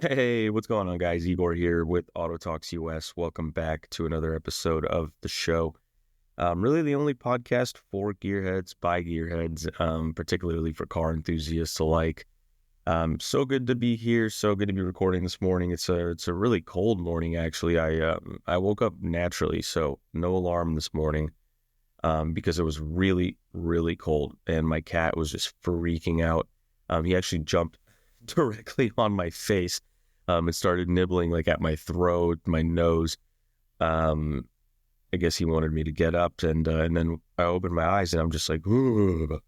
Hey, what's going on, guys? Igor here with Auto Talks US. Welcome back to another episode of the show. Really the only podcast for gearheads, by gearheads, particularly for car enthusiasts alike. So good to be here. So good to be recording this morning. It's a really cold morning, actually. I woke up naturally, so no alarm this morning, because it was really, really cold, and my cat was just freaking out. He actually jumped directly on my face. It started nibbling like at my throat, my nose. Um, I guess he wanted me to get up, and then I opened my eyes, and I'm just like, ooh,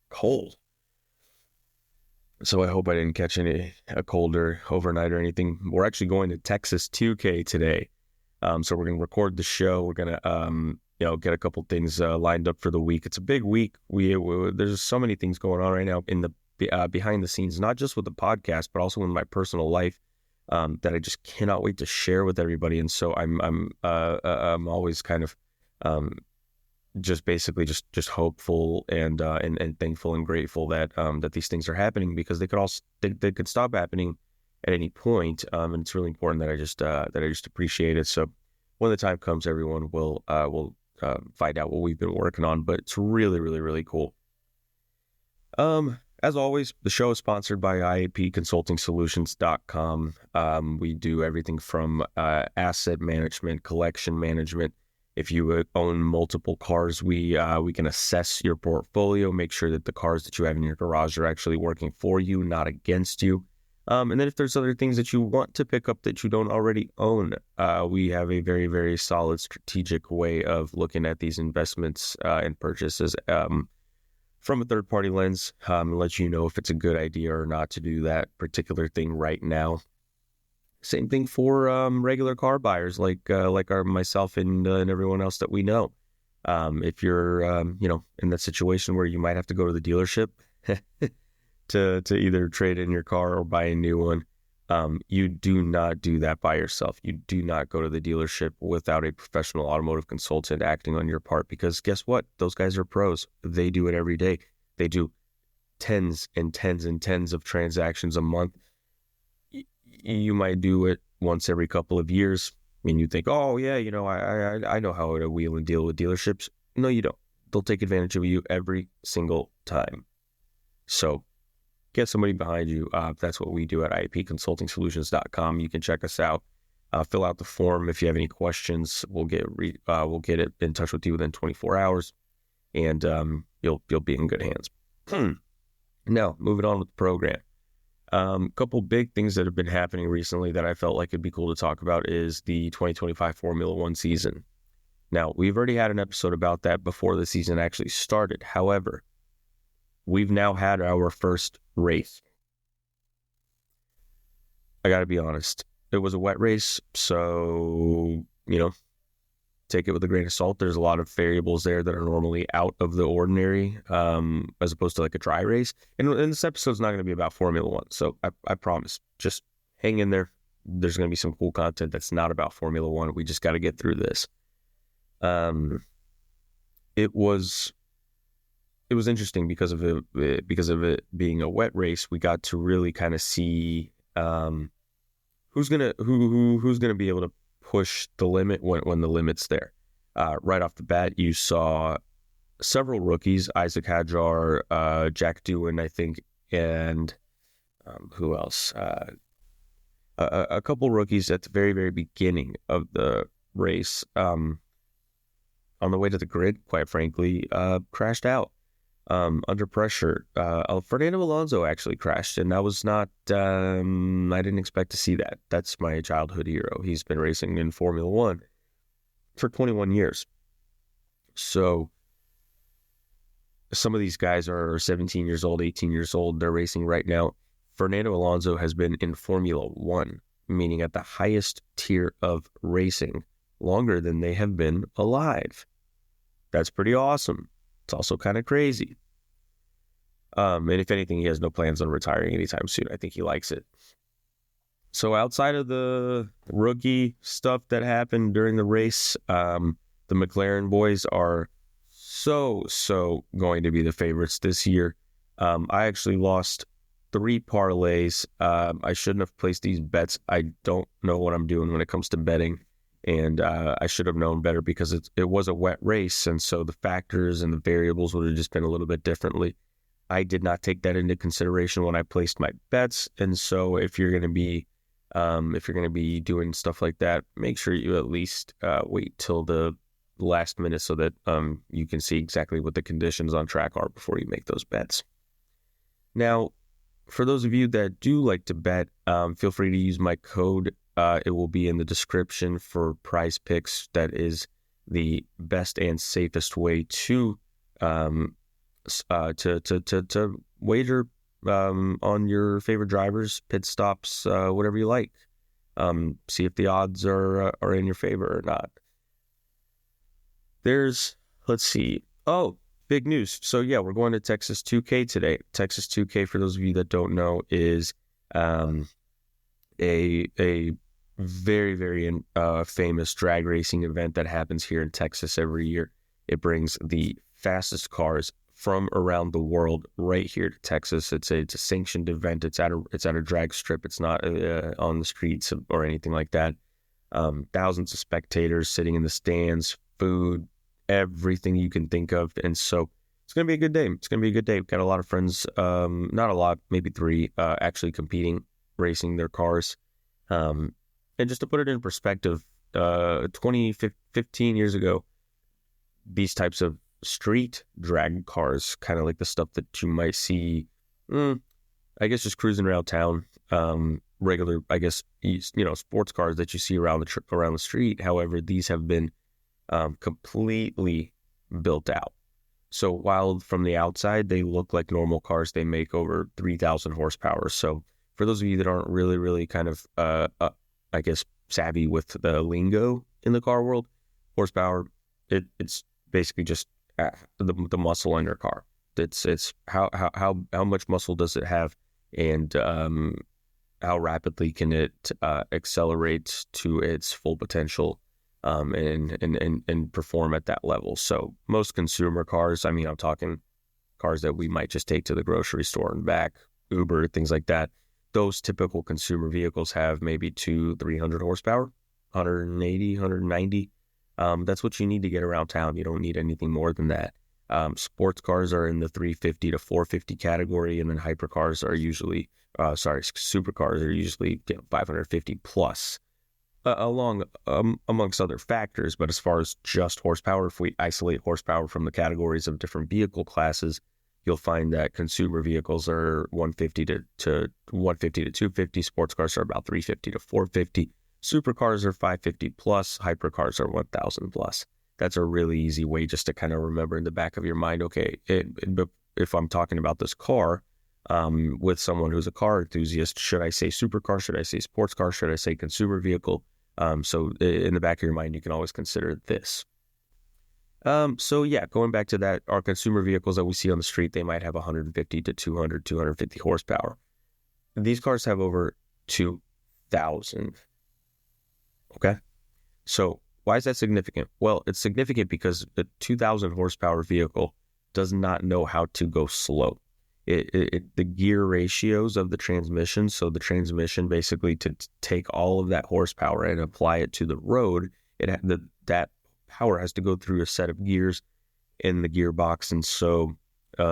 cold. So I hope I didn't catch a colder overnight or anything. We're actually going to Texas 2K today, so we're gonna record the show. We're gonna get a couple things lined up for the week. It's a big week. There's so many things going on right now in the behind the scenes, not just with the podcast, but also in my personal life, that I just cannot wait to share with everybody. And so I'm always kind of just basically just hopeful and thankful and grateful that that these things are happening, because they could stop happening at any point. And it's really important that I just appreciate it. So when the time comes, everyone will find out what we've been working on. But it's really, really, really cool. As always, the show is sponsored by IAPconsultingsolutions.com. We do everything from asset management, collection management. If you own multiple cars, we can assess your portfolio, make sure that the cars that you have in your garage are actually working for you, not against you. And then if there's other things that you want to pick up that you don't already own, we have a very, very solid strategic way of looking at these investments and purchases from a third-party lens, let you know if it's a good idea or not to do that particular thing right now. Same thing for regular car buyers like myself and everyone else that we know. If you're in that situation where you might have to go to the dealership to either trade in your car or buy a new one, you do not do that by yourself. You do not go to the dealership without a professional automotive consultant acting on your part, because guess what? Those guys are pros. They do it every day. They do tens and tens and tens of transactions a month. You might do it once every couple of years, and you think, oh yeah, I know how to wheel and deal with dealerships. No, you don't. They'll take advantage of you every single time. So get somebody behind you. That's what we do at IAPconsultingsolutions.com. You can check us out. Fill out the form if you have any questions. We'll get it in touch with you within 24 hours, and you'll be in good hands. Now, moving on with the program. Couple big things that have been happening recently that I felt like it'd be cool to talk about is the 2025 Formula One season. Now, we've already had an episode about that before the season actually started. However, we've now had our first race. I got to be honest. It was a wet race, so, take it with a grain of salt. There's a lot of variables there that are normally out of the ordinary, as opposed to like a dry race. And this episode's not going to be about Formula One, so I promise. Just hang in there. There's going to be some cool content that's not about Formula One. We just got to get through this. It was interesting because of it being a wet race. We got to really kind of see who's gonna be able to push the limit when the limit's there. Right off the bat, you saw several rookies: Isaac Hadjar, Jack Doohan, I think, and who else? A couple rookies at the very, very beginning of the race, on the way to the grid, quite frankly, crashed out. Under pressure. Fernando Alonso actually crashed, and that was not, I didn't expect to see that. That's my childhood hero. He's been racing in Formula One for 21 years. So some of these guys are 17 years old, 18 years old. They're racing right now. Fernando Alonso has been in Formula One, meaning at the highest tier of racing, longer than they have been alive. That's pretty awesome. It's also kind of crazy. And if anything, he has no plans on retiring anytime soon. I think he likes it. So outside of the rookie stuff that happened during the race, the McLaren boys are so going to be the favorites this year. I actually lost 3 parlays. I shouldn't have placed these bets. I don't know what I'm doing when it comes to betting, and I should have known better because it was a wet race, and so the factors and the variables would have just been a little bit differently. I did not take that into consideration when I placed my bets, and so if you're going to be doing stuff like that, make sure you at least wait till the last minute so that you can see exactly what the conditions on track are before you make those bets. Now, for those of you that do like to bet, feel free to use my code. It will be in the description for Prize Picks. That is the best and safest way to wager on your favorite drivers, pit stops, whatever you like. See if the odds are in your favor or not. Let's see. Oh, big news. So yeah, we're going to Texas 2K today. Texas 2K, for those of you that don't know, is a very, very famous drag racing event that happens here in Texas every year. It brings the fastest cars from around the world right here to Texas. It's a sanctioned event. It's at a drag strip. It's not on the streets or anything like that. Thousands of spectators sitting in the stands, food, everything you can think of. And so it's going to be a good day. We've got a lot of friends, not a lot, maybe 3, actually competing, racing their cars. And just to put it in perspective, 15 years ago, these types of street drag cars, kind of like the stuff that you might see, I guess, just cruising around town, regular, I guess, sports cars that you see around the street. However, these have been completely built out. So while from the outside they look like normal cars, they make over 3,000 horsepower. So for those of you that aren't really kind of, I guess, savvy with the lingo in the car world, horsepower, it's basically just the muscle in your car. It's how much muscle does it have, and how rapidly can it accelerate to its full potential, and perform at that level. So most consumer cars, I mean, I'm talking cars that we might just take to the grocery store and back, Uber, things like that. Those typical consumer vehicles have maybe 200-300 horsepower, 180, 190. That's what you need to get around town. You don't need anything more than that. Sports cars are in the 350 to 450 category, and then hypercars are usually, supercars are usually 550 plus, amongst other factors. But as far as just horsepower, if we isolate horsepower from the categories of different vehicle classes, you'll find that consumer vehicles are 150 to 250. Sports cars are about 350 to 450. Supercars are 550 plus. Hypercars are 1,000 plus. That's a really easy way just to kind of remember in the back of your mind, okay, if I'm talking about this car with someone who's a car enthusiast, should I say supercar? Should I say sports car? Should I say consumer vehicle? So in the back of your mind, you can always consider this. So yeah, going back to that, our consumer vehicles that we see on the street, they might have 150 to 250 horsepower. These cars have over 2,000. Okay. So why is that significant? Well, it's significant because the 2,000 horsepower vehicle does not know how to go slow. The gear ratios of the transmission, so the transmission basically to take all of that horsepower and apply it to the road, that power has to go through a set of gears in the gearbox. And so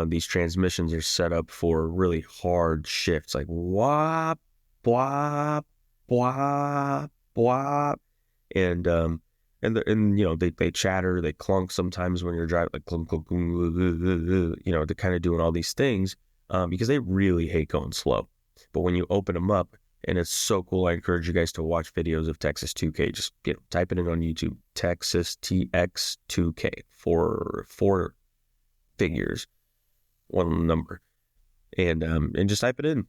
these transmissions are set up for really hard shifts, like whop, whop, whop, whop. And they chatter, they clunk sometimes when you're driving, like clunk, clunk, they're kind of doing all these things because they really hate going slow. But when you open them up, and it's so cool, I encourage you guys to watch videos of Texas 2K. Just type it in on YouTube, Texas TX2K, four figures, one number, and just type it in,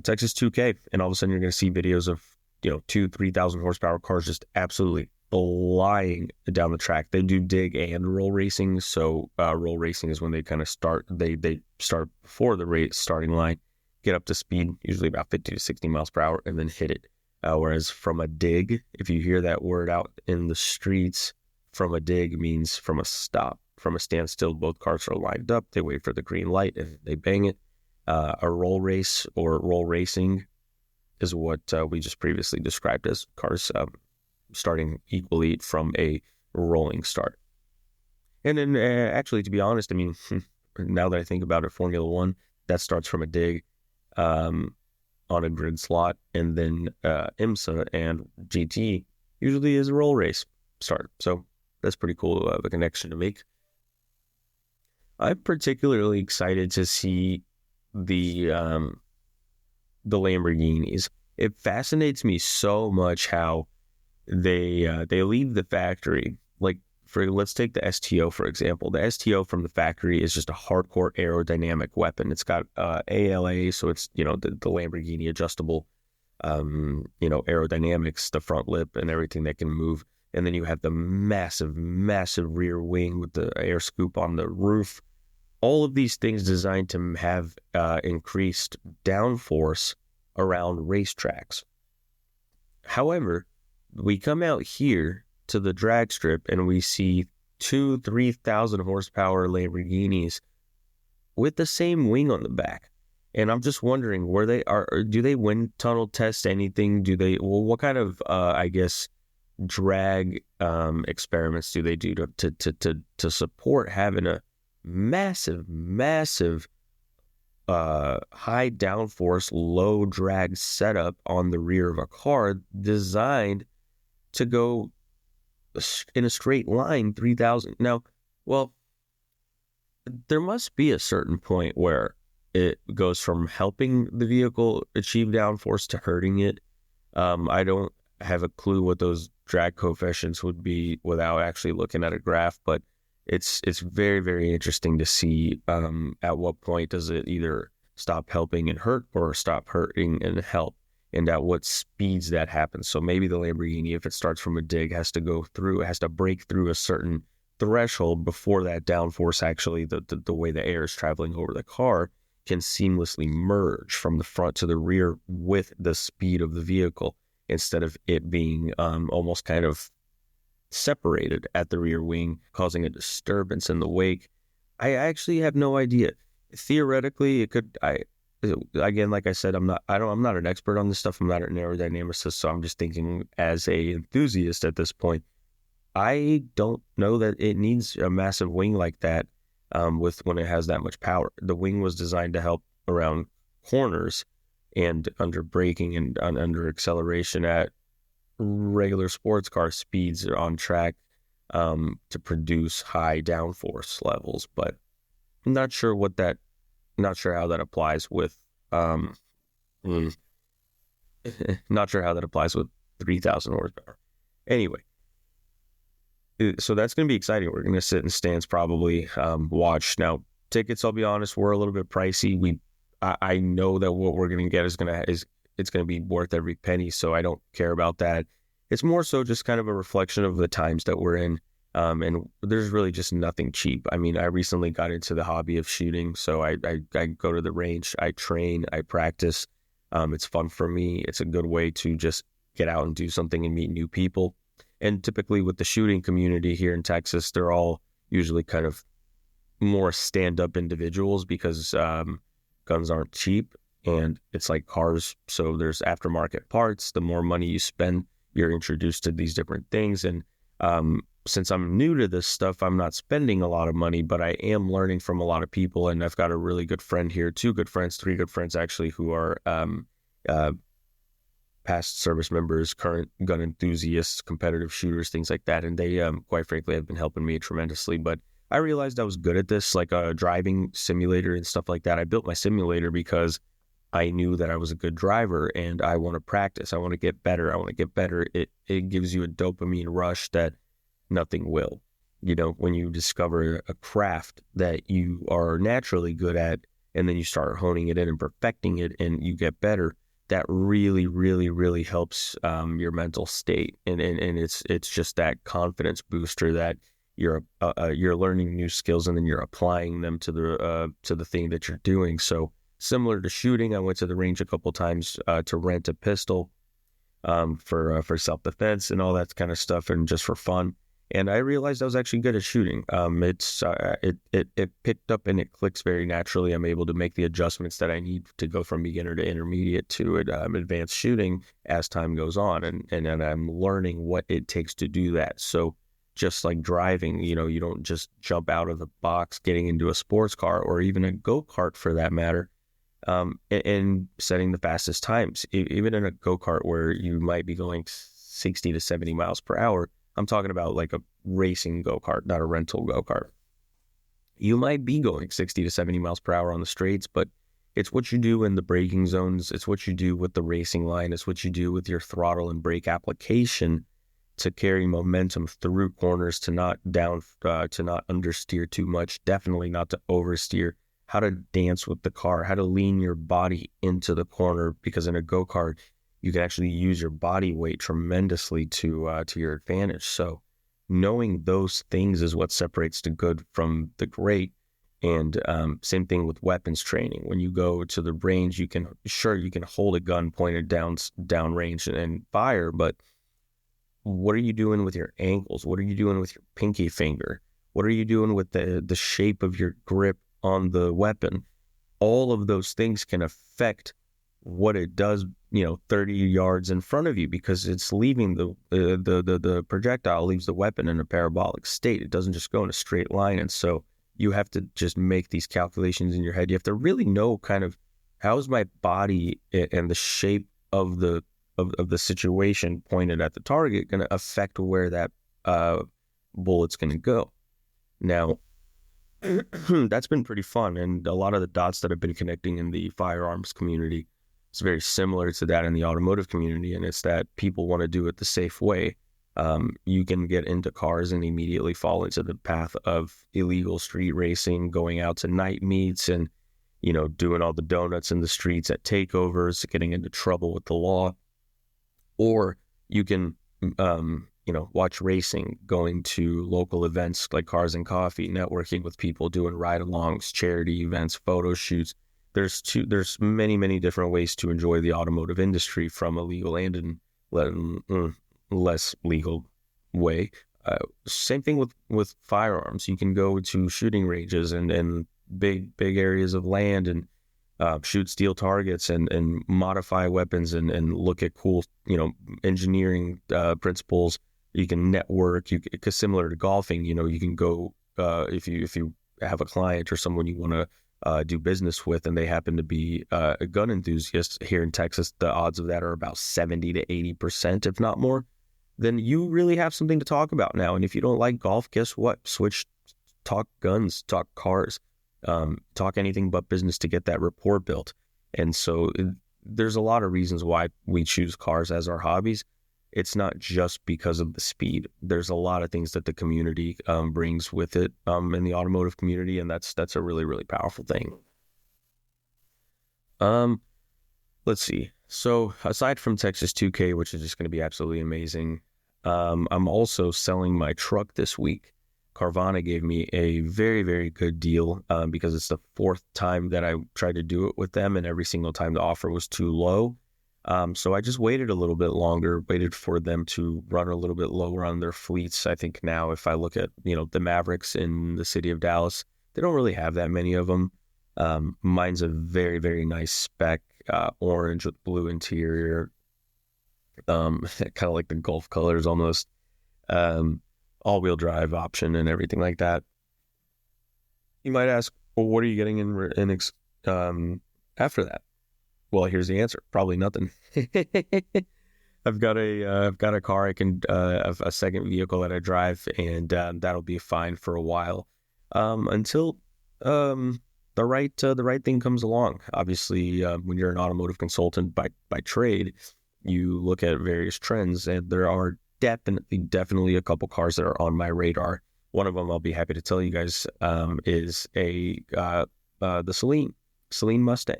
Texas 2K, and all of a sudden you're going to see videos of 2,000-3,000 horsepower cars just absolutely flying down the track. They do dig and roll racing. So roll racing is when they kind of start. They start before the race starting line, get up to speed, usually about 50 to 60 miles per hour, and then hit it. Whereas from a dig, if you hear that word out in the streets, from a dig means from a stop, from a standstill. Both cars are lined up. They wait for the green light and they bang it. A roll race or roll racing is what we just previously described as cars starting equally from a rolling start. And then actually, to be honest, I mean, now that I think about it, Formula One, that starts from a dig on a grid slot, and then IMSA and GT usually is a roll race start. So that's pretty cool of a connection to make. I'm particularly excited to see the Lamborghinis. It fascinates me so much how they leave the factory. Like, let's take the STO for example. The STO from the factory is just a hardcore aerodynamic weapon. It's got ALA, so it's the Lamborghini adjustable aerodynamics, the front lip and everything that can move. And then you have the massive rear wing with the air scoop on the roof. All of these things designed to have increased downforce around racetracks. However, we come out here to the drag strip and we see 2,000-3,000 horsepower Lamborghinis with the same wing on the back. And I'm just wondering, do they wind tunnel test anything? What kind of drag experiments do they do to support having a massive high downforce, low drag setup on the rear of a car designed to go in a straight line 3,000? Now, well, there must be a certain point where it goes from helping the vehicle achieve downforce to hurting it. I don't have a clue what those drag coefficients would be without actually looking at a graph, but it's very, very interesting to see at what point does it either stop helping and hurt or stop hurting and help, and at what speeds that happens. So maybe the Lamborghini, if it starts from a dig, has to break through a certain threshold before that downforce actually, the way the air is traveling over the car, can seamlessly merge from the front to the rear with the speed of the vehicle, instead of it being almost kind of separated at the rear wing, causing a disturbance in the wake. I actually have no idea. Theoretically, it could. Again, like I said, I'm not an expert on this stuff. I'm not an aerodynamicist, so I'm just thinking as a enthusiast at this point. I don't know that it needs a massive wing like that when it has that much power. The wing was designed to help around corners and under braking and under acceleration at regular sports car speeds on track to produce high downforce levels. But I'm not sure how that applies with not sure how that applies with 3,000 horsepower. Anyway, so that's going to be exciting. We're going to sit in stands, probably watch. Now, tickets, I'll be honest, were a little bit pricey. I know that what we're going to get is going to be worth every penny, so I don't care about that. It's more so just kind of a reflection of the times that we're in, and there's really just nothing cheap. I mean, I recently got into the hobby of shooting, so I go to the range, I train, I practice. It's fun for me. It's a good way to just get out and do something and meet new people. And typically with the shooting community here in Texas, they're all usually kind of more stand-up individuals because guns aren't cheap, and it's like cars. So there's aftermarket parts. The more money you spend, you're introduced to these different things. And since I'm new to this stuff, I'm not spending a lot of money, but I am learning from a lot of people. And I've got a really good friend here, 3 good friends actually, who are past service members, current gun enthusiasts, competitive shooters, things like that. And they, quite frankly, have been helping me tremendously. But I realized I was good at this, like a driving simulator and stuff like that. I built my simulator because I knew that I was a good driver and I want to practice. I want to get better. It gives you a dopamine rush that nothing will. When you discover a craft that you are naturally good at, and then you start honing it in and perfecting it and you get better, that really, really, really helps your mental state. And it's just that confidence booster that you're learning new skills and then you're applying them to the thing that you're doing. So similar to shooting, I went to the range a couple times to rent a pistol for self-defense and all that kind of stuff, and just for fun. And I realized I was actually good at shooting. It picked up and it clicks very naturally. I'm able to make the adjustments that I need to go from beginner to intermediate to advanced shooting as time goes on, and I'm learning what it takes to do that. So just like driving, you don't just jump out of the box getting into a sports car or even a go-kart for that matter, and setting the fastest times. Even in a go-kart where you might be going 60 to 70 miles per hour, I'm talking about like a racing go-kart, not a rental go-kart. You might be going 60 to 70 miles per hour on the straights, but it's what you do in the braking zones. It's what you do with the racing line. It's what you do with your throttle and brake application to carry momentum through corners, to not understeer too much, definitely not to oversteer, how to dance with the car, how to lean your body into the corner, because in a go-kart, you can actually use your body weight tremendously to your advantage. So knowing those things is what separates the good from the great. And same thing with weapons training. When you go to the range, you can hold a gun pointed down range and fire, but what are you doing with your ankles? What are you doing with your pinky finger? What are you doing with the shape of your grip on the weapon? All of those things can affect what it does, 30 yards in front of you, because it's leaving the projectile leaves the weapon in a parabolic state. It doesn't just go in a straight line. And so you have to just make these calculations in your head. You have to really know kind of, how is my body and the shape of the situation pointed at the target going to affect where that bullet's going to go. Now, that's been pretty fun. And a lot of the dots that I've been connecting in the firearms community, it's very similar to that in the automotive community. And it's that people want to do it the safe way. You can get into cars and immediately fall into the path of illegal street racing, going out to night meets and, doing all the donuts in the streets at takeovers, getting into trouble with the law. Or you can, watch racing, going to local events like Cars and Coffee, networking with people, doing ride-alongs, charity events, photo shoots. There's many, many different ways to enjoy the automotive industry, from a legal and less legal way. Same thing with firearms. You can go to shooting ranges and big areas of land and shoot steel targets and modify weapons and look at cool, engineering principles. You can network. Because similar to golfing, you can go if you have a client or someone you want to do business with, and they happen to be a gun enthusiast. Here in Texas, the odds of that are about 70 to 80%, if not more. Then you really have something to talk about now. And if you don't like golf, guess what? Talk guns, talk cars. Talk anything but business to get that rapport built. And so there's a lot of reasons why we choose cars as our hobbies. It's not just because of the speed. There's a lot of things that the community brings with it in the automotive community, and that's a really, really powerful thing. Let's see. So aside from TX2K, which is just going to be absolutely amazing, I'm also selling my truck this week. Carvana gave me a very, very good deal because it's the fourth time that I tried to do it with them, and every single time the offer was too low. So I just waited a little bit longer, waited for them to run a little bit lower on their fleets. I think now if I look at, the Mavericks in the city of Dallas, they don't really have that many of them. Mine's a very, very nice spec, orange with blue interior, kind of like the Gulf colors almost. All-wheel drive option and everything like that. You might ask, well, what are you getting after that? Well, here's the answer. Probably nothing. I've got a car. I can a second vehicle that I drive, and that'll be fine for a while until the right thing comes along. Obviously, when you're an automotive consultant by trade, you look at various trends, and there are definitely a couple cars that are on my radar. One of them I'll be happy to tell you guys is the Celine Mustang.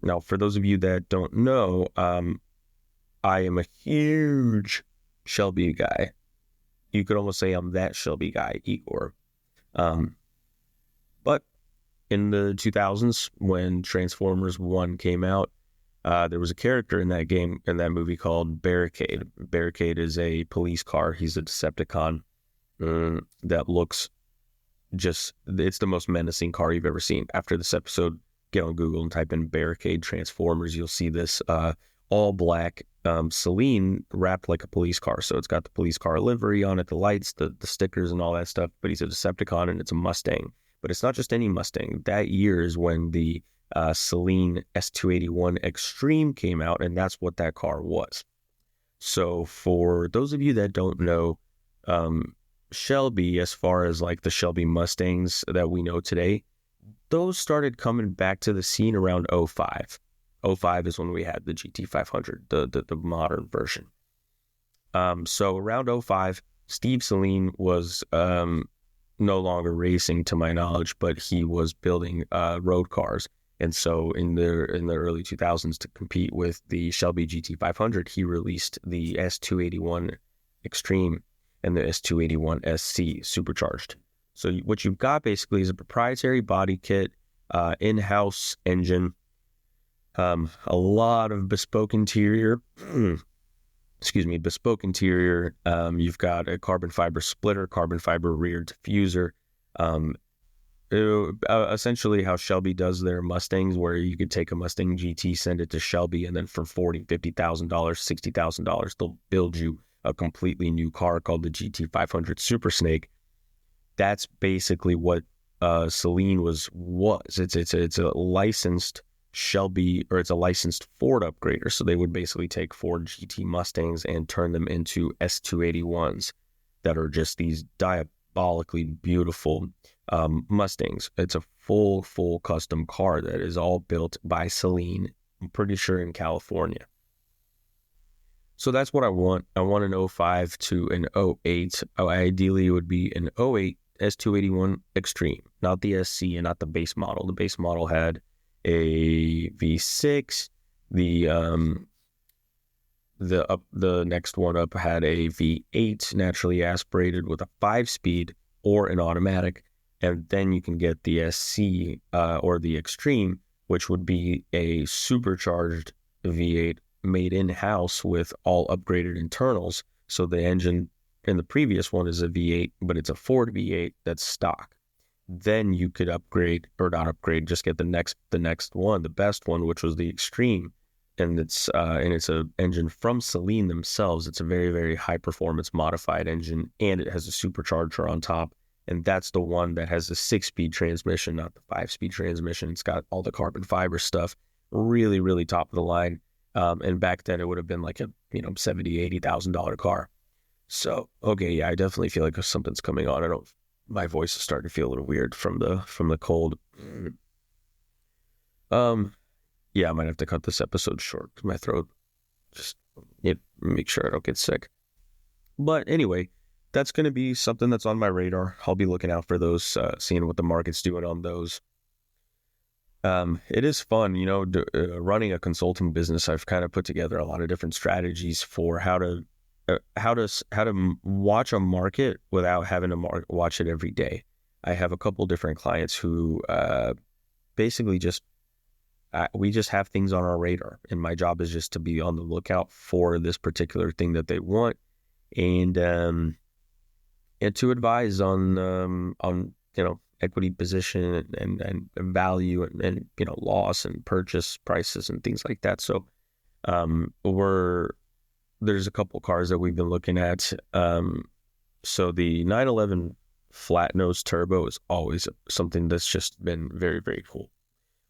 Now, for those of you that don't know, I am a huge Shelby guy. You could almost say I'm that Shelby guy, Igor. But in the 2000s, when Transformers 1 came out, there was a character in that movie called Barricade. Barricade is a police car. He's a Decepticon. that looks it's the most menacing car you've ever seen. After this episode, get on Google and type in Barricade Transformers. You'll see this all black Celine wrapped like a police car. So it's got the police car livery on it, the lights, the stickers and all that stuff. But he's a Decepticon and it's a Mustang. But it's not just any Mustang. That year is when the Celine S281 Extreme came out, and that's what that car was. So for those of you that don't know, Shelby, as far as like the Shelby Mustangs that we know today, those started coming back to the scene around 05. 05 is when we had the GT500, the modern version. So around 05, Steve Saleen was no longer racing to my knowledge, but he was building road cars. And so in the early 2000s, to compete with the Shelby GT500, he released the S281 Extreme and the S281 SC supercharged. So what you've got basically is a proprietary body kit, in-house engine, a lot of bespoke interior. Bespoke interior. You've got a carbon fiber splitter, carbon fiber rear diffuser. Essentially how Shelby does their Mustangs, where you could take a Mustang GT, send it to Shelby, and then for $40,000, $50,000, $60,000, they'll build you a completely new car called the GT500 Super Snake. That's basically what Celine was. It's a licensed Shelby, or it's a licensed Ford upgrader. So they would basically take Ford GT Mustangs and turn them into S281s that are just these diabolically beautiful Mustangs. It's a full custom car that is all built by Celine, I'm pretty sure in California. So that's what I want. I want an 05 to an 08. Ideally, it would be an 08 S281 Extreme, not the SC and not the base model. The base model had a V6. The next one up had a V8 naturally aspirated with a 5-speed or an automatic. And then you can get the SC or the Extreme, which would be a supercharged V8 made in-house with all upgraded internals. So the engine in the previous one is a V8, but it's a Ford V8 that's stock. Then you could upgrade, or not upgrade, just get the next one, the best one, which was the Extreme. And it's a engine from Celine themselves. It's a very, very high performance modified engine, and it has a supercharger on top. And that's the one that has the 6-speed transmission, not the 5-speed transmission. It's got all the carbon fiber stuff, really, really top of the line. And back then it would have been like a $70,000, $80,000 car. So okay, yeah, I definitely feel like something's coming on. My voice is starting to feel a little weird from the cold. Yeah, I might have to cut this episode short because my throat just make sure I don't get sick. But anyway, that's going to be something that's on my radar. I'll be looking out for those, seeing what the market's doing on those. It is fun, running a consulting business. I've kind of put together a lot of different strategies for how to watch a market without having to watch it every day. I have a couple different clients who basically we just have things on our radar, and my job is just to be on the lookout for this particular thing that they want, and to advise on equity position and value and loss and purchase prices and things like that. So there's a couple cars that we've been looking at. So the 911 flat nose turbo is always something that's just been very, very cool.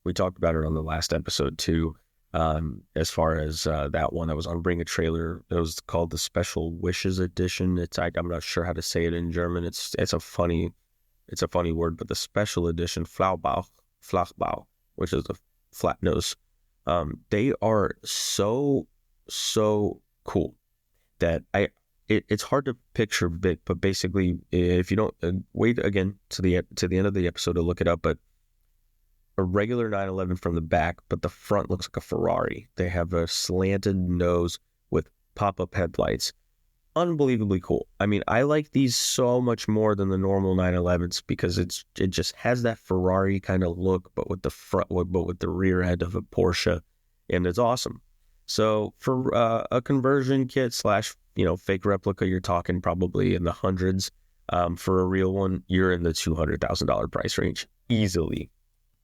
We talked about it on the last episode too. As far as that one that was on Bring a Trailer, it was called the Special Wishes Edition. I'm not sure how to say it in German. It's a funny word, but the Special Edition Flachbau, which is a flat nose. They are so cool that it's hard to picture big, but basically, if you don't wait again to the end of the episode to look it up, but a regular 911 from the back, but the front looks like a Ferrari. They have a slanted nose with pop-up headlights. Unbelievably cool. I mean, I like these so much more than the normal 911s because it just has that Ferrari kind of look, but with the rear end of a Porsche, and it's awesome. So for a conversion kit / fake replica, you're talking probably in the hundreds. For a real one, you're in the $200,000 price range easily,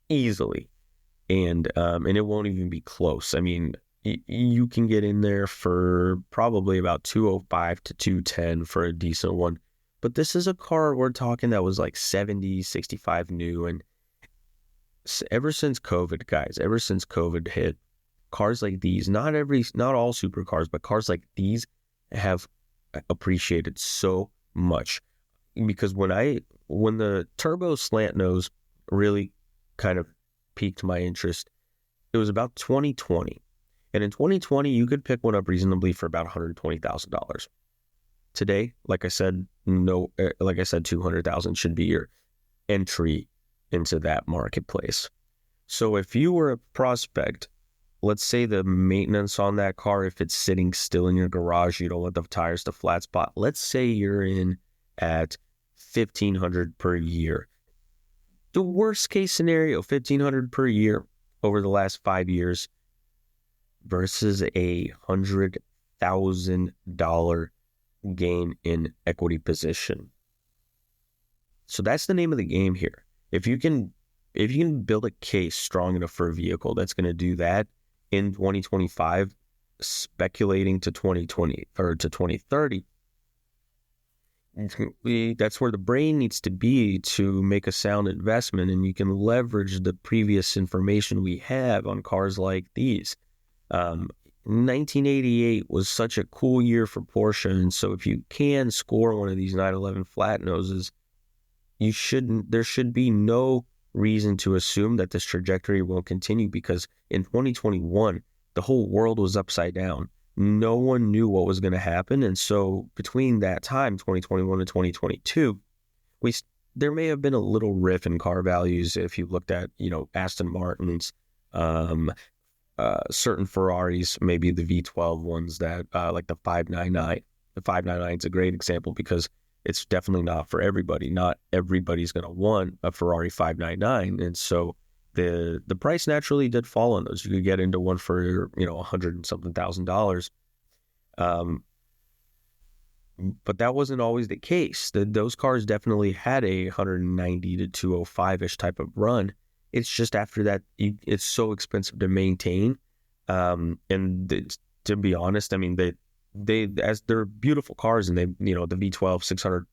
and it won't even be close. I mean, you can get in there for probably about 205 to 210 for a decent one. But this is a car we're talking that was like 70, 65 new. And ever since COVID, guys, ever since COVID hit, cars like these, not all supercars, but cars like these have appreciated so much. Because when the turbo slant nose really kind of piqued my interest, it was about 2020. And in 2020, you could pick one up reasonably for about $120,000. Today, like I said, 200,000 should be your entry into that marketplace. So if you were a prospect, let's say the maintenance on that car, if it's sitting still in your garage, you don't want the tires to flat spot. Let's say you're in at $1,500 per year. The worst case scenario, $1,500 per year over the last 5 years versus a $100,000 gain in equity position. So that's the name of the game here. If you can build a case strong enough for a vehicle that's going to do that in 2025, speculating to 2020 or to 2030, that's where the brain needs to be to make a sound investment, and you can leverage the previous information we have on cars like these. 1988 was such a cool year for Porsche, and so if you can score one of these 911 flat noses, there should be no reason to assume that this trajectory won't continue, because in 2021, the whole world was upside down. No one knew what was going to happen. And so between that time, 2021 to 2022, there may have been a little riff in car values if you looked at, Aston Martins, certain Ferraris, maybe the V12 ones that like the 599. The 599 is a great example because it's definitely not for everybody. Not everybody's going to want a Ferrari 599. And so the price naturally did fall on those. You could get into one for, $100 and something thousand. But that wasn't always the case. Those cars definitely had a 190 to 205-ish type of run. It's just after that, it's so expensive to maintain. To be honest, I mean, as they're beautiful cars, and they, the V12, 600,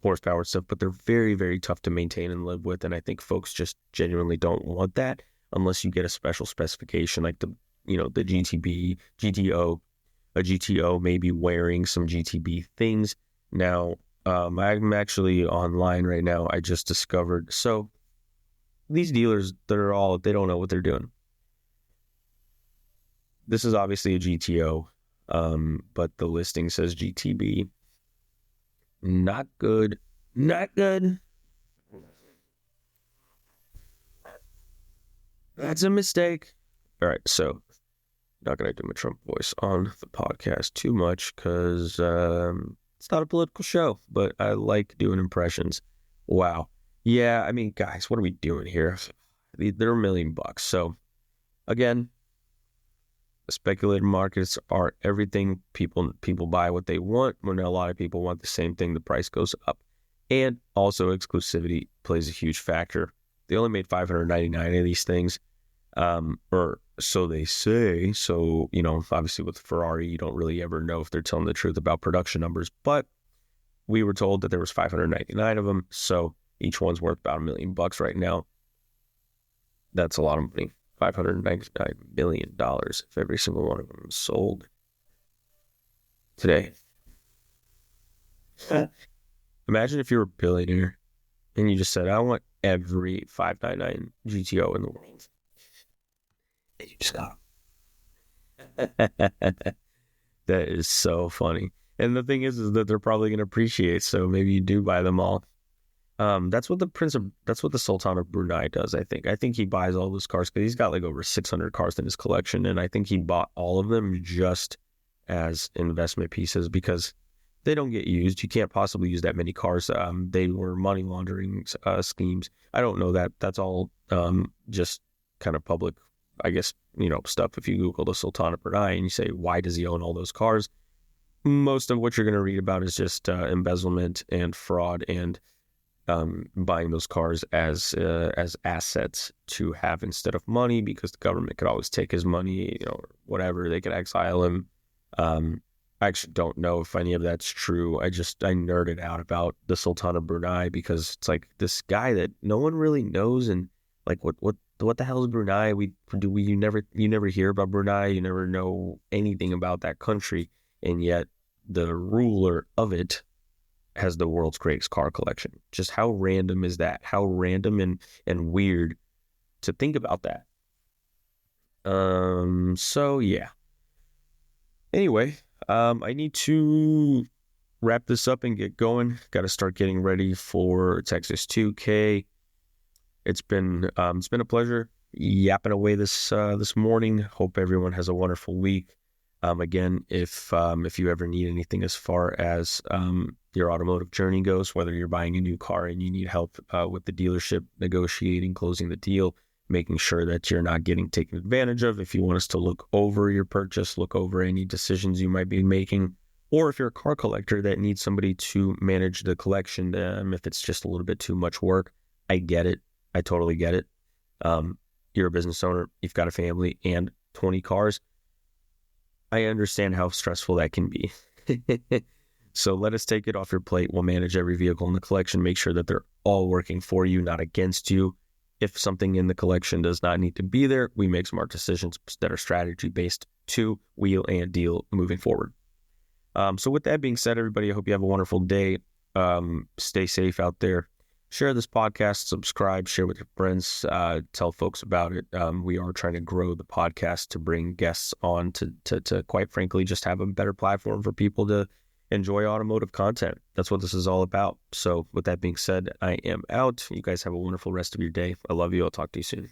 horsepower stuff, but they're very, very tough to maintain and live with. And I think folks just genuinely don't want that unless you get a special specification like the GTB, GTO, a GTO maybe wearing some GTB things. Now, I'm actually online right now. I just discovered. So these dealers, they don't know what they're doing. This is obviously a GTO. But the listing says GTB. Not good. Not good. That's a mistake. All right, so not going to do my Trump voice on the podcast too much because it's not a political show, but I like doing impressions. Wow. Yeah, I mean, guys, what are we doing here? They're $1 million. So, again, speculative markets are everything. People buy what they want. When a lot of people want the same thing, the price goes up. And also exclusivity plays a huge factor. They only made 599 of these things, or so they say. So, obviously with Ferrari, you don't really ever know if they're telling the truth about production numbers. But we were told that there was 599 of them. So each one's worth about $1 million right now. That's a lot of money. $599 million if every single one of them was sold today. Imagine if you were a billionaire and you just said, I want every 599 GTO in the world. And you just got them. That is so funny. And the thing is that they're probably going to appreciate, so maybe you do buy them all. That's what the Sultan of Brunei does, I think. I think he buys all those cars because he's got like over 600 cars in his collection, and I think he bought all of them just as investment pieces because they don't get used. You can't possibly use that many cars. They were money laundering schemes. I don't know that. That's all just kind of public, I guess, stuff. If you Google the Sultan of Brunei and you say, why does he own all those cars? most of what you're going to read about is just embezzlement and fraud and buying those cars as assets to have instead of money, because the government could always take his money, whatever. They could exile him. I actually don't know if any of that's true. I nerded out about the Sultan of Brunei because it's like this guy that no one really knows, and like what the hell is Brunei? You never hear about Brunei. You never know anything about that country, and yet the ruler of it has the world's greatest car collection. Just how random is that? How random and weird to think about that. So yeah. Anyway, I need to wrap this up and get going. Got to start getting ready for TX2K. It's been a pleasure yapping away this morning. Hope everyone has a wonderful week. Again, if you ever need anything as far as your automotive journey goes, whether you're buying a new car and you need help with the dealership negotiating, closing the deal, making sure that you're not getting taken advantage of, if you want us to look over your purchase, look over any decisions you might be making, or if you're a car collector that needs somebody to manage the collection, if it's just a little bit too much work, I get it. I totally get it. You're a business owner, you've got a family and 20 cars. I understand how stressful that can be. So let us take it off your plate. We'll manage every vehicle in the collection, make sure that they're all working for you, not against you. If something in the collection does not need to be there, we make smart decisions that are strategy-based to wheel and deal moving forward. So with that being said, everybody, I hope you have a wonderful day. Stay safe out there. Share this podcast, subscribe, share with your friends, tell folks about it. We are trying to grow the podcast to bring guests on to quite frankly, just have a better platform for people to enjoy automotive content. That's what this is all about. So with that being said, I am out. You guys have a wonderful rest of your day. I love you. I'll talk to you soon.